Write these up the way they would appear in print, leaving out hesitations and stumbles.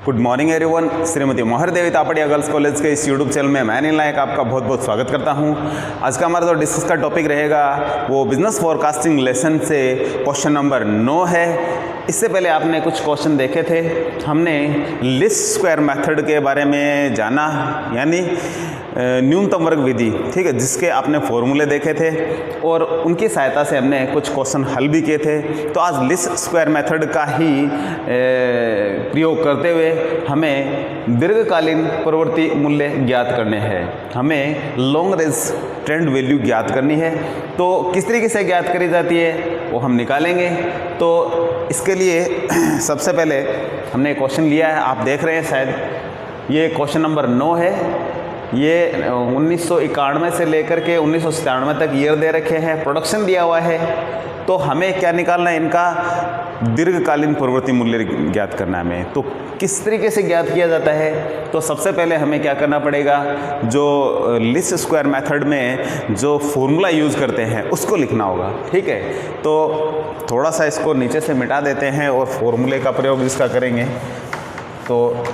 Good morning everyone. Shrimati Mohardevi Tapadia girls college के इस YouTube channel में मैं अनिल नायक आपका बहुत बहुत स्वागत करता हूं। आज का हमारा जो डिस्कस का टॉपिक रहेगा वो बिजनेस फोरकास्टिंग लेसन से क्वेश्चन नंबर 9 है। इससे पहले आपने कुछ क्वेश्चन देखे थे। हमने लिस्ट स्क्वायर मेथड के बारे में जाना, यानी न्यूनतम वर्ग विधि, ठीक है, जिसके आपने फॉर्मूले देखे थे और उनकी सहायता से हमने कुछ क्वेश्चन हल भी किए थे। तो आज लिस्ट स्क्वायर मेथड का ही प्रयोग करते हुए हमें दीर्घकालीन प्रवृत्ति मूल्य ज्ञात करने हैं, हमें लॉन्ग रेंज ट्रेंड वैल्यू ज्ञात करनी है। तो किस तरीके से ज्ञात करी जाती है वो हम निकालेंगे। तो इसके लिए सबसे पहले हमने एक क्वेश्चन लिया है, आप देख रहे हैं शायद, ये क्वेश्चन नंबर 9 है। ये 1991 से लेकर के 1997 तक ईयर दे रखे हैं, प्रोडक्शन दिया हुआ है। तो हमें क्या निकालना है, इनका दीर्घकालीन प्रवृत्ति मूल्य ज्ञात करना है हमें। तो किस तरीके से ज्ञात किया जाता है, तो सबसे पहले हमें क्या करना पड़ेगा, जो लिस्ट स्क्वायर मेथड में जो फॉर्मूला यूज़ करते हैं उसको लिखना होगा, ठीक है। तो थोड़ा सा इसको नीचे से मिटा देते हैं और फॉर्मूले का प्रयोग इसका करेंगे। तो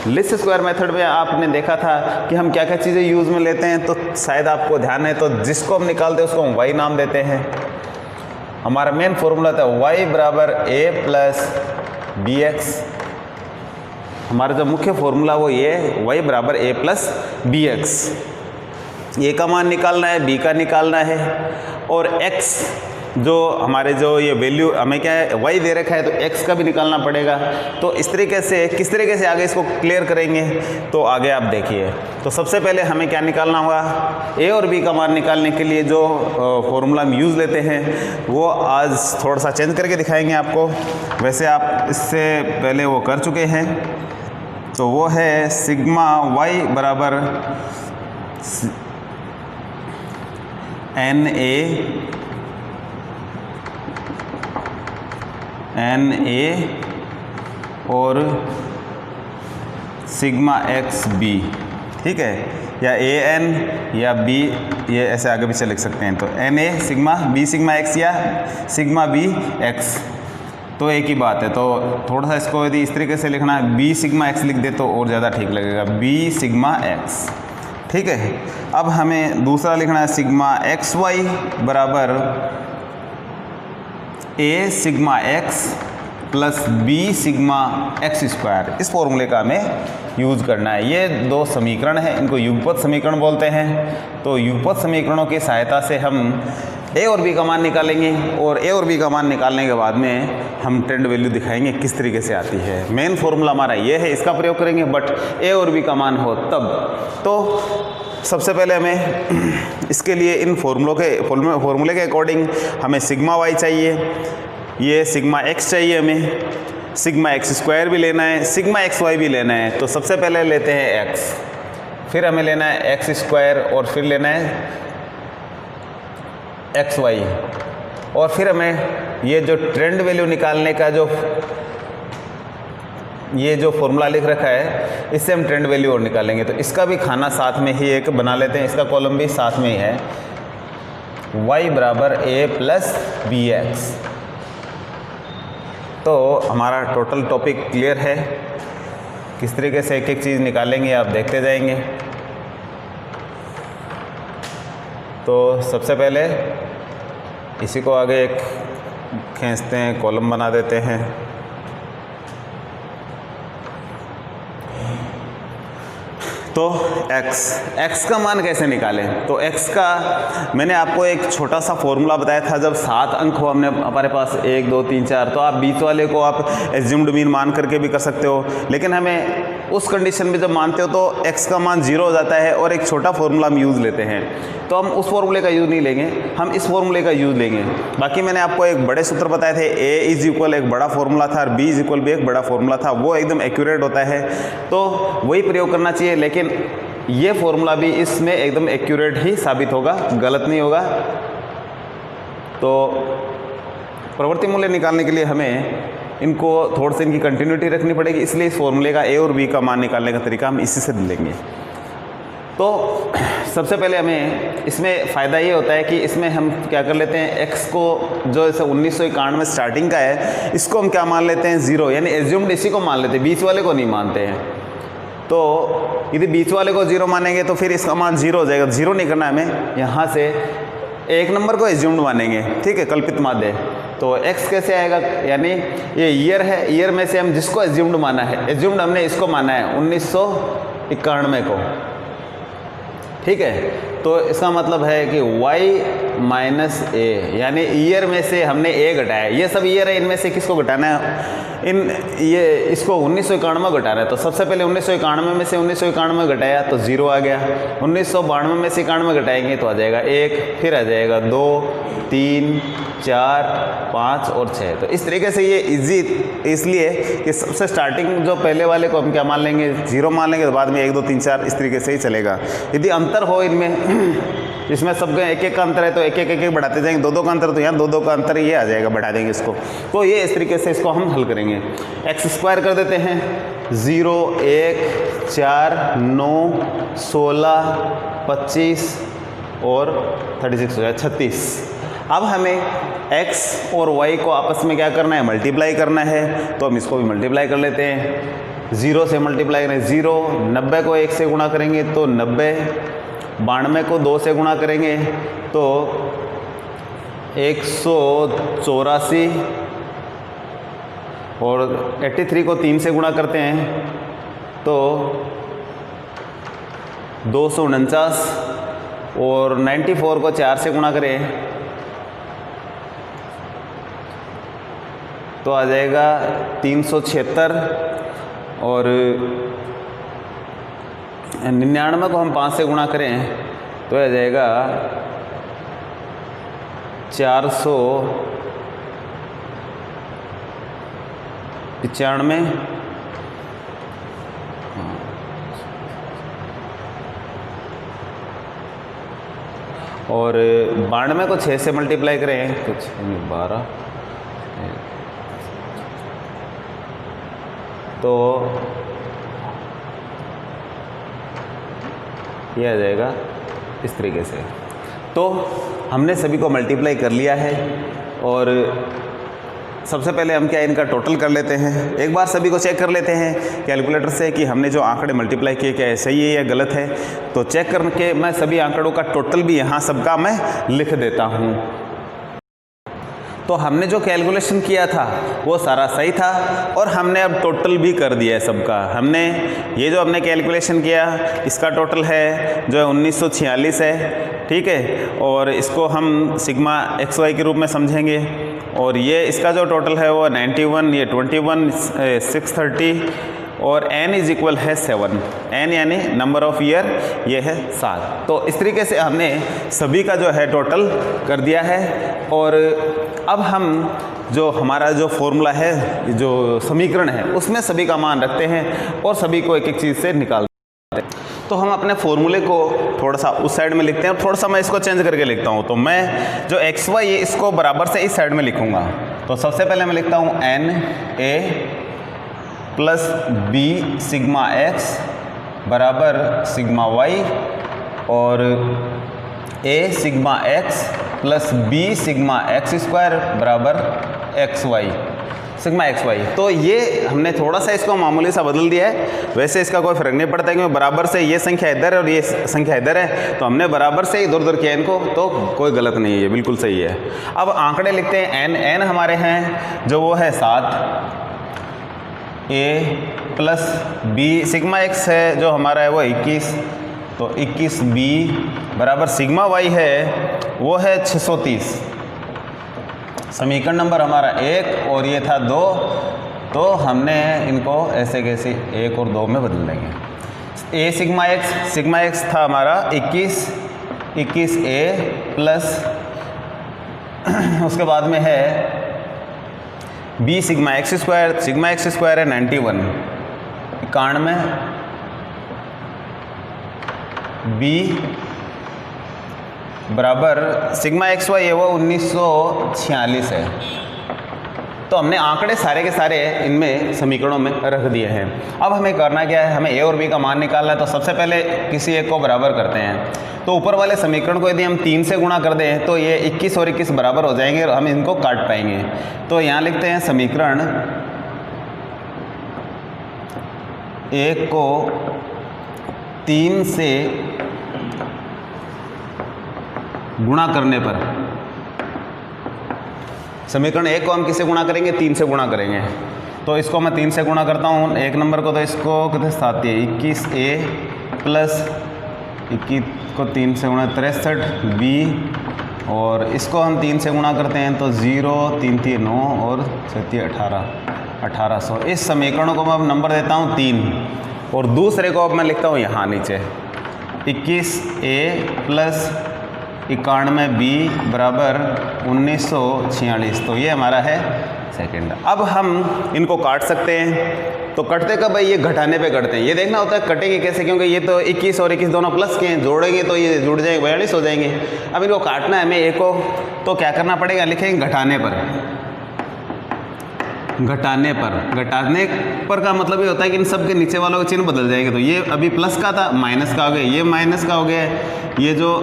लिस्ट स्क्वायर मेथड में आपने देखा था कि हम क्या क्या चीज़ें यूज़ में लेते हैं, तो शायद आपको ध्यान है। तो जिसको हम निकालते हैं उसको हम y नाम देते हैं। हमारा मेन फॉर्मूला था y बराबर a प्लस बी एक्स। हमारा जो मुख्य फॉर्मूला वो ये y बराबर a प्लस बी एक्स। ए का मान निकालना है, b का निकालना है, और x जो हमारे जो ये वैल्यू हमें क्या है y दे रखा है, तो x का भी निकालना पड़ेगा। तो इस तरीके से किस तरीके से आगे इसको क्लियर करेंगे, तो आगे आप देखिए। तो सबसे पहले हमें क्या निकालना होगा, a और b का मान निकालने के लिए जो फॉर्मूला हम यूज़ लेते हैं वो आज थोड़ा सा चेंज करके दिखाएंगे आपको। वैसे आप इससे पहले वो कर चुके हैं। तो वो है सिग्मा y बराबर NA और सिग्मा एक्स बी, ठीक है, या AN या B, ये ऐसे आगे पीछे लिख सकते हैं। तो NA sigma, B sigma x या सिग्मा B एक्स, तो एक ही बात है। तो थोड़ा सा इसको यदि इस तरीके से लिखना है, B सिग्मा एक्स लिख दे तो और ज़्यादा ठीक लगेगा, B सिग्मा एक्स, ठीक है। अब हमें दूसरा लिखना है सिग्मा एक्स वाई बराबर A sigma x plus B sigma x square. इस फॉर्मूले का हमें यूज़ करना है। ये दो समीकरण हैं, इनको युगपत समीकरण बोलते हैं। तो युगपत समीकरणों की सहायता से हम A और B का मान निकालेंगे, और A और B का मान निकालने के बाद में हम ट्रेंड वैल्यू दिखाएंगे किस तरीके से आती है। मेन फॉर्मूला हमारा ये है, इसका प्रयोग करेंगे, बट A और B का मान हो तब। तो सबसे पहले हमें इसके लिए इन फॉर्मूले के अकॉर्डिंग हमें सिग्मा वाई चाहिए, ये सिग्मा एक्स चाहिए, हमें सिग्मा एक्स स्क्वायर भी लेना है, सिग्मा एक्स वाई भी लेना है। तो सबसे पहले लेते हैं एक्स, फिर हमें लेना है एक्स स्क्वायर, और फिर लेना है एक्स वाई, और फिर हमें ये जो ट्रेंड वैल्यू निकालने का ये जो फॉर्मूला लिख रखा है, इससे हम ट्रेंड वैल्यू और निकालेंगे। तो इसका भी खाना साथ में ही एक बना लेते हैं, इसका कॉलम भी साथ में ही है, y बराबर a प्लस बी एक्स। तो हमारा टोटल टॉपिक क्लियर है। किस तरीके से एक एक चीज़ निकालेंगे आप देखते जाएंगे। तो सबसे पहले इसी को आगे एक खींचते हैं, कॉलम बना देते हैं। तो x का मान कैसे निकालें, तो x का मैंने आपको एक छोटा सा फॉर्मूला बताया था। जब 7 अंक हो हमने हमारे पास 1 2 3 4, तो आप बीच वाले को आप एज्यूम्ड मीन मान करके भी कर सकते हो, लेकिन हमें उस कंडीशन में जब मानते हो तो x का मान 0 हो जाता है, और एक छोटा फॉर्मूला हम यूज़ लेते हैं। तो हम उस फॉर्मूले का यूज़ नहीं लेंगे, हम इस फॉर्मूले का यूज़ लेंगे। बाकी मैंने आपको एक बड़े सूत्र बताए थे, a इज इक्वल एक बड़ा फॉर्मूला था और b इज इक्वल भी एक बड़ा फॉर्मूला था, वो एकदम एक्यूरेट होता है, तो वही प्रयोग करना चाहिए। लेकिन ये फॉर्मूला भी इसमें एकदम एक्यूरेट ही साबित होगा, गलत नहीं होगा। तो प्रवृत्ति मूल्य निकालने के लिए हमें इनको थोड़ी सी इनकी कंटिन्यूटी रखनी पड़ेगी, इसलिए इस फॉर्मूले का a और b का मान निकालने का तरीका हम इसी से लेंगे। तो सबसे पहले हमें इसमें फ़ायदा ये होता है कि इसमें हम क्या कर लेते हैं, x को जो इसे 1991 में स्टार्टिंग का है इसको हम क्या मान लेते हैं, 0, यानी एज्यूम्ड इसी को मान लेते हैं, बीच वाले को नहीं मानते हैं। तो यदि बीच वाले को 0 मानेंगे तो फिर इसका मान 0 हो जाएगा। 0 नहीं करना हमें, यहाँ से एक नंबर को एज्यूम्ड मानेंगे, ठीक है, कल्पित माध्य। तो x कैसे आएगा, यानी ये ईयर है, ईयर में से हम जिसको एज्यूम्ड माना है, एज्यूम्ड हमने इसको माना है 1991 को, ठीक है। तो इसका मतलब है कि y माइनस ए, यानी ईयर में से हमने ए घटाया, ये सब ईयर है, इनमें से किसको घटाना है, ये इसको 1991 घटाना है। तो सबसे पहले 1991 में से 1991 घटाया तो 0 आ गया, 1992 में से 91 घटाएंगे तो आ जाएगा 1, फिर आ जाएगा 2, 3, 4, 5 और 6। तो इस तरीके से ये इजी इसलिए कि सबसे स्टार्टिंग जो पहले वाले को हम क्या मान लेंगे, 0 मान लेंगे, तो बाद में 1, 2, 3, 4 इस तरीके से ही चलेगा। यदि अंतर हो इनमें, इसमें सब एक एक का अंतर है तो एक एक बढ़ाते जाएंगे, 2 का अंतर तो यहाँ 2 का अंतर ये आ जाएगा, बढ़ा देंगे इसको। तो ये इस तरीके से इसको हम हल करेंगे। x² कर देते हैं, 0, 1, 4, 9, 16, 25 और 36 हो जाए 36। अब हमें x और y को आपस में क्या करना है, मल्टीप्लाई करना है। तो हम इसको भी मल्टीप्लाई कर लेते हैं, 0 से मल्टीप्लाई करें 0, 90 को 1 से गुणा करेंगे तो 90, 92 को 2 से गुणा करेंगे तो 184, और 83 को 3 से गुणा करते हैं तो 249, और 94 को 4 से गुणा करें तो आ जाएगा 376, और 99 को हम 5 से गुणा करें तो आ जाएगा 495, और 92 को 6 से मल्टीप्लाई करें तो 6 में 12, तो ये आ जाएगा इस तरीके से। तो हमने सभी को मल्टीप्लाई कर लिया है, और सबसे पहले हम क्या इनका टोटल कर लेते हैं। एक बार सभी को चेक कर लेते हैं कैलकुलेटर से कि हमने जो आंकड़े मल्टीप्लाई किए क्या है, सही है या गलत है। तो चेक करके मैं सभी आंकड़ों का टोटल भी यहाँ सबका मैं लिख देता हूँ। तो हमने जो कैलकुलेशन किया था वो सारा सही था, और हमने अब टोटल भी कर दिया है सबका। हमने ये जो हमने कैलकुलेशन किया इसका टोटल है जो है 1946 है, ठीक है, और इसको हम सिग्मा XY के रूप में समझेंगे। और ये इसका जो टोटल है वो 91, ये 21, 630, और n इज इक्वल है 7, n यानी नंबर ऑफ ईयर, ये है 7। तो इस तरीके से हमने सभी का जो है टोटल कर दिया है। और अब हम जो हमारा जो फॉर्मूला है, जो समीकरण है, उसमें सभी का मान रखते हैं और सभी को एक एक चीज़ से निकालते हैं। तो हम अपने फॉर्मूले को थोड़ा सा उस साइड में लिखते हैं, और थोड़ा सा मैं इसको चेंज करके लिखता हूँ। तो मैं जो XY है इसको बराबर से इस साइड में लिखूँगा। तो सबसे पहले मैं लिखता हूँ NA plus B sigma X बराबर सिग्मा Y, और A sigma X plus B sigma X square बराबर XY, सिग्मा XY। तो ये हमने थोड़ा सा इसको मामूली सा बदल दिया है, वैसे इसका कोई फर्क नहीं पड़ता क्योंकि बराबर से ये संख्या इधर है और ये संख्या इधर है, तो हमने बराबर से इधर उधर किया इनको, तो कोई गलत नहीं है, ये बिल्कुल सही है। अब आंकड़े लिखते हैं। n हमारे हैं जो वो है 7, A plus B sigma X है जो हमारा है वो 21, तो 21B बराबर सिग्मा Y है वो है 630। समीकरण नंबर हमारा 1 और ये था 2, तो हमने इनको ऐसे कैसे 1 और 2 में बदल देंगे। A सिग्मा X था हमारा 21A प्लस उसके बाद में है B सिग्मा X स्क्वायर है 91, 91, B बराबर सिग्मा XY है वो 1946 है, तो हमने आंकड़े सारे के सारे इनमें समीकरणों में रख दिए हैं। अब हमें करना क्या है, हमें ए और बी का मान निकालना है। तो सबसे पहले किसी एक को बराबर करते हैं। तो ऊपर वाले समीकरण को यदि हम 3 से गुणा कर दें तो ये 21 और 21 बराबर हो जाएंगे और हम इनको काट पाएंगे। तो यहाँ लिखते हैं समीकरण 1 को 3 से गुणा करने पर, समीकरण 1 को हम किससे गुणा करेंगे, 3 से गुणा करेंगे। तो इसको मैं 3 से गुणा करता हूँ, 1 नंबर को, तो इसको कितने 7 21a प्लस 21 को 3 से गुणा 63b, और इसको हम 3 से गुणा करते हैं तो 0 3 3 9 और 7 18 1800। इस समीकरण को मैं अब नंबर देता हूँ 3, और दूसरे को अब मैं लिखता हूँ यहाँ नीचे 21a प्लस 91b बराबर 1946। तो ये हमारा है सेकंड। अब हम इनको काट सकते हैं। तो कटते कब है, ये घटाने पे कटते हैं। ये देखना होता है कटेंगे कैसे, क्योंकि ये तो 21 और 21 दोनों प्लस के हैं, जोड़ेंगे तो ये जुड़ जाएंगे 42 हो जाएंगे। अब इनको काटना है हमें एक को, तो क्या करना पड़ेगा, लिखेंगे घटाने पर। घटाने पर का मतलब ये होता है कि इन सब के नीचे वालों के चिन्ह बदल जाएंगे। तो ये अभी प्लस का था, माइनस का हो गया, ये माइनस का हो गया, ये जो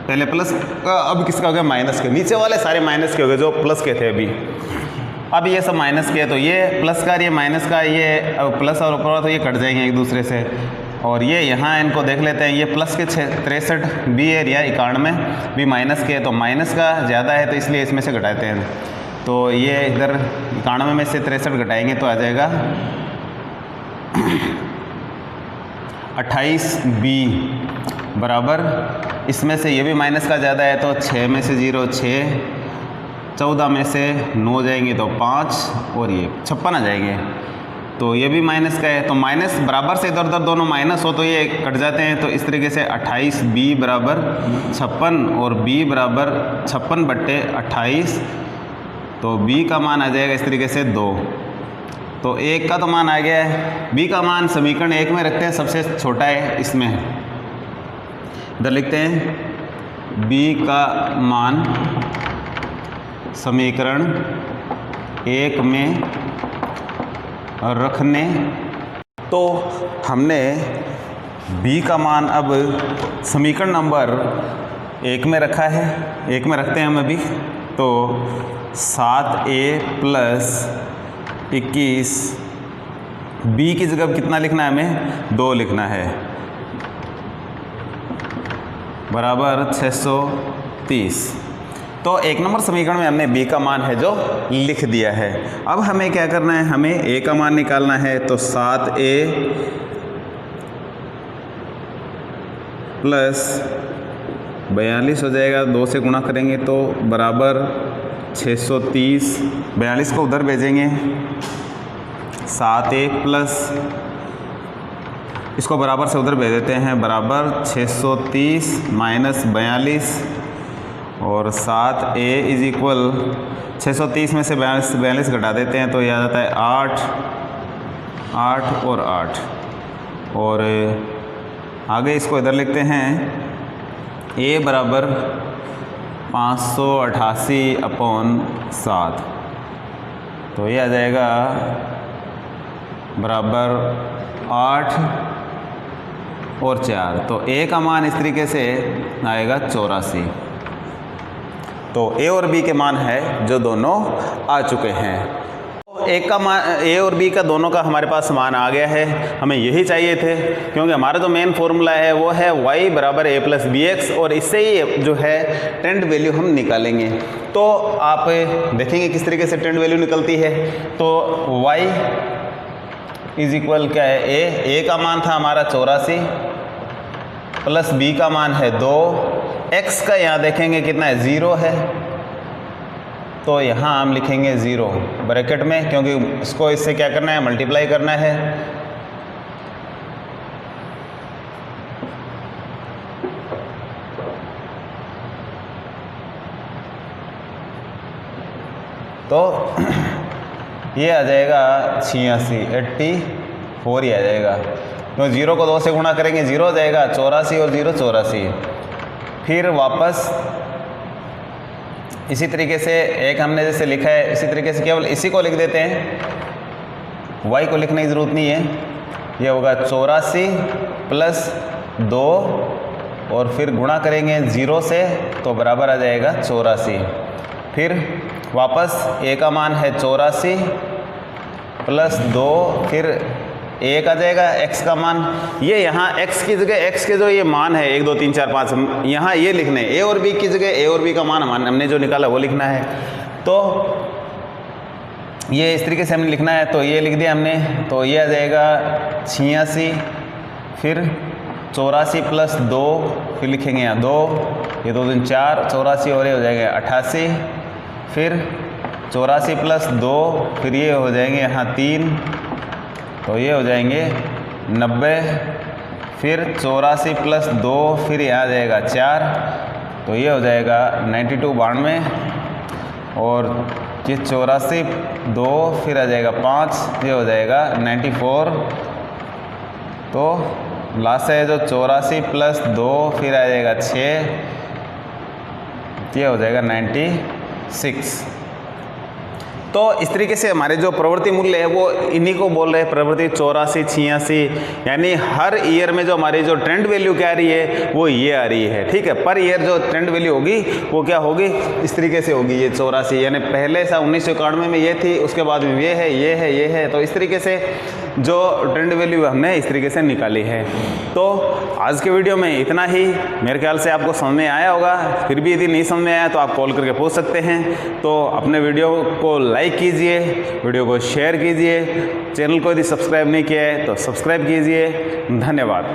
पहले प्लस का अब किसका हो गया, माइनस के। नीचे वाले सारे माइनस के हो गए जो प्लस के थे अभी। अब ये सब माइनस के है, तो ये प्लस का, ये माइनस का, ये प्लस और ऊपर तो ये कट जाएंगे एक दूसरे से। और ये यहाँ इनको देख लेते हैं, ये प्लस के 63 बी है या 91 भी माइनस के है, तो माइनस का ज़्यादा है तो इसलिए इसमें से घटाते हैं। तो ये इधर 91 में से 63 घटाएंगे तो आ जाएगा 28b बराबर, इसमें से ये भी माइनस का ज़्यादा है तो 6 में से 0 6, 14 में से 9 जाएंगे तो 5, और ये 56 आ जाएंगे। तो ये भी माइनस का है, तो माइनस बराबर से इधर उधर दोनों माइनस हो तो ये कट जाते हैं। तो इस तरीके से 28b बराबर 56 और b बराबर 56/28। तो b का मान आ जाएगा इस तरीके से 2। तो 1 का तो मान आ गया है, b का मान समीकरण 1 में रखते हैं, सबसे छोटा है इसमें। इधर लिखते हैं b का मान समीकरण 1 में रखने। तो हमने b का मान अब समीकरण नंबर 1 में रखा है, 1 में रखते हैं हम अभी। तो 7a प्लस 21, b की जगह कितना लिखना है हमें, 2 लिखना है, बराबर 630। तो 1 नंबर समीकरण में हमने b का मान है जो लिख दिया है। अब हमें क्या करना है, हमें a का मान निकालना है। तो 7a प्लस 42 हो जाएगा, 2 से गुणा करेंगे तो बराबर 630, 42 को उधर भेजेंगे। 7a प्लस, इसको बराबर से उधर भेज देते हैं, बराबर 630 माइनस 42, और 7a इज इक्वल 630 में से 42 घटा देते हैं तो यह आ जाता है 8 और 8। और आगे इसको इधर लिखते हैं, a बराबर 588/7। तो ये आ जाएगा बराबर 8 और 4। तो a का मान इस तरीके से आएगा 84। तो a और b के मान है जो दोनों आ चुके हैं। एक का मान a और b का दोनों का हमारे पास मान आ गया है, हमें यही चाहिए थे, क्योंकि हमारा जो मेन फॉर्मूला है वो है y बराबर a प्लस बी एक्स, और इससे ही जो है टेंट वैल्यू हम निकालेंगे। तो आप देखेंगे किस तरीके से टेंट वैल्यू निकलती है। तो y इज इक्वल क्या है, a का मान था हमारा 84 प्लस b का मान है 2, x का यहाँ देखेंगे कितना है, 0 है, तो यहाँ हम लिखेंगे 0 ब्रैकेट में, क्योंकि इसको इससे क्या करना है, मल्टीप्लाई करना है। तो ये आ जाएगा 86 84 ही आ जाएगा, तो 0 को 2 से गुणा करेंगे 0 हो जाएगा, 84 और 0 84। फिर वापस इसी तरीके से एक हमने जैसे लिखा है, इसी तरीके से केवल इसी को लिख देते हैं, y को लिखने की ज़रूरत नहीं है। ये होगा 84 प्लस 2 और फिर गुणा करेंगे 0 से तो बराबर आ जाएगा 84। फिर वापस a का मान है 84 प्लस 2, फिर 1 आ जाएगा x का मान। ये यहाँ x की जगह x के जो ये मान है 1 2 3 4 5, यहाँ ये लिखने a और b की जगह a और b का मान हमने जो निकाला वो लिखना है। तो ये इस तरीके से हमने लिखना है, तो ये लिख दिया हमने। तो ये आ जाएगा 86, फिर 84 प्लस 2, फिर लिखेंगे यहाँ 2, ये 2 3 4, 84 और ये हो जाएगा 88, फिर 84 प्लस 2, फिर ये हो जाएंगे यहाँ 3, तो ये हो जाएंगे 90, फिर 84 प्लस 2, फिर यहाँ आ जाएगा 4, तो ये हो जाएगा 92 92, और ये 84 2, फिर आ जाएगा 5, ये हो जाएगा 94। तो लास्ट है जो 84 प्लस 2, फिर आ जाएगा 6, ये हो जाएगा 96। तो इस तरीके से हमारे जो प्रवृत्ति मूल्य है वो इन्हीं को बोल रहे हैं, प्रवृत्ति 84 86, यानी हर ईयर में जो हमारी जो ट्रेंड वैल्यू क्या आ रही है वो ये आ रही है। ठीक है, पर ईयर जो ट्रेंड वैल्यू होगी वो क्या होगी, इस तरीके से होगी। ये 84 यानी पहले सा 1991 में ये थी, उसके बाद में ये है, ये है, ये है। तो इस तरीके से जो ट्रेंड वैल्यू हमने इस तरीके से निकाली है। तो आज के वीडियो में इतना ही, मेरे ख्याल से आपको समझ में आया होगा। फिर भी यदि नहीं समझ में आया तो आप कॉल करके पूछ सकते हैं। तो अपने वीडियो को लाइक कीजिए, वीडियो को शेयर कीजिए, चैनल को यदि सब्सक्राइब नहीं किया है तो सब्सक्राइब कीजिए। धन्यवाद।